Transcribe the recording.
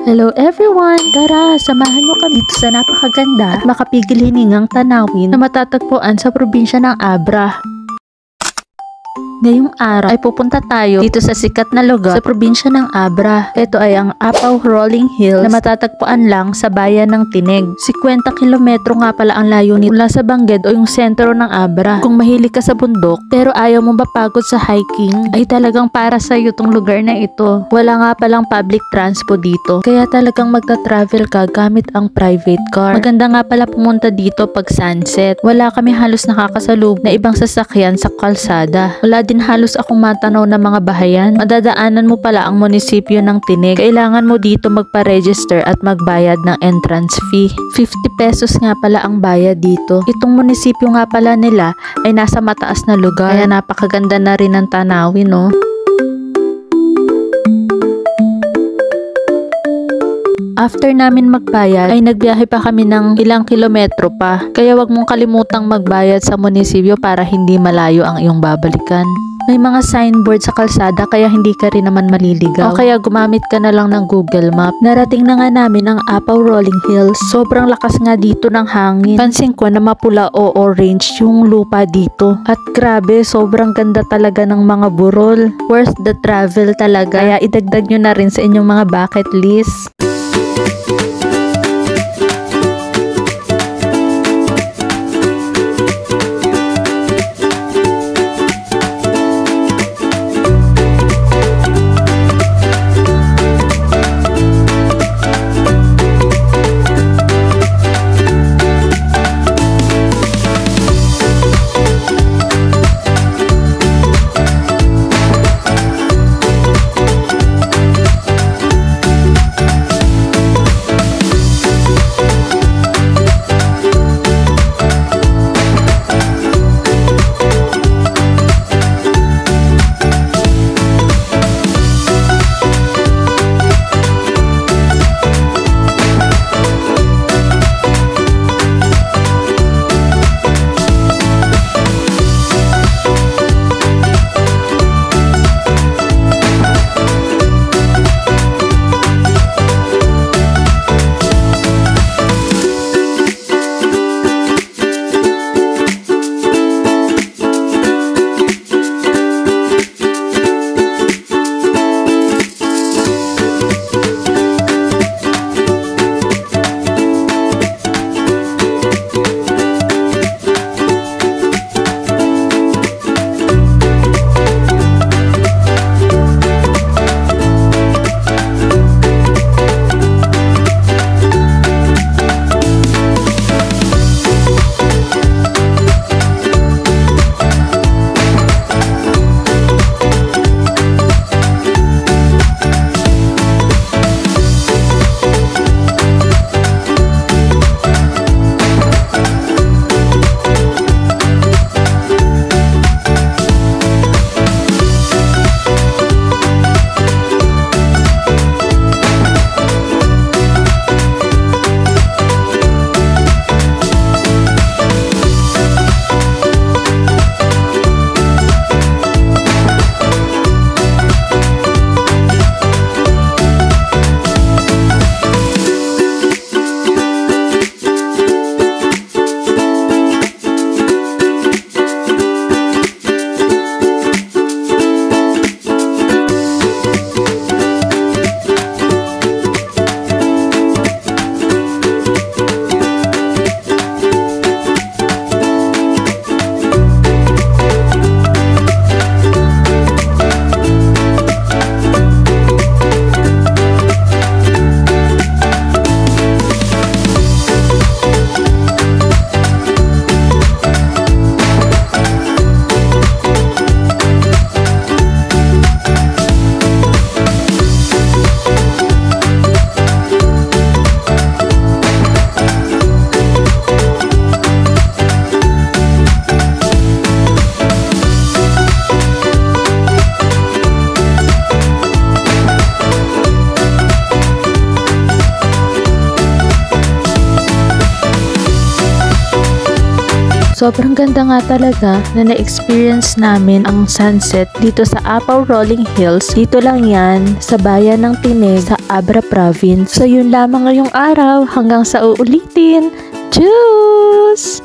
Hello everyone! Tara, samahan nyo kami dito sa napakaganda at makapigil hiningang tanawin na matatagpuan sa probinsya ng Abra. Ngayong araw ay pupunta tayo dito sa sikat na lugar sa probinsya ng Abra. Ito ay ang Apaw Rolling Hills na matatagpuan lang sa bayan ng Tineg. 50 kilometro nga pala ang layo nito mula sa Bangged o yung sentro ng Abra. Kung mahilig ka sa bundok pero ayaw mo mapagod sa hiking, ay talagang para sa iyo tong lugar na ito. Wala nga palang public transport dito, kaya talagang magta-travel ka gamit ang private car. Maganda nga pala pumunta dito pag sunset. Wala kami halos nakakasalubong na ibang sasakyan sa kalsada. Wala din halos akong matanaw na mga bahayan. Madadaanan mo pala ang munisipyo ng Tineg. Kailangan mo dito magpa-register at magbayad ng entrance fee. 50 pesos nga pala ang bayad dito. Itong munisipyo nga pala nila ay nasa mataas na lugar. Kaya napakaganda na rin ang tanawin, no? After namin magbayad, ay nagbiyahe pa kami ng ilang kilometro pa. Kaya wag mong kalimutang magbayad sa munisipyo para hindi malayo ang iyong babalikan. May mga signboard sa kalsada kaya hindi ka rin naman maliligaw. O kaya gumamit ka na lang ng Google Map. Narating na nga namin ang Apaw Rolling Hills. Sobrang lakas nga dito ng hangin. Pansin ko na mapula o orange yung lupa dito. At grabe, sobrang ganda talaga ng mga burol. Worth the travel talaga. Kaya idagdag nyo na rin sa inyong mga bucket list. Sobrang ganda nga talaga na na-experience namin ang sunset dito sa Apaw Rolling Hills. Dito lang yan sa bayan ng Tinig sa Abra Province. So yun lamang ngayong araw, hanggang sa uulitin. Tschüss!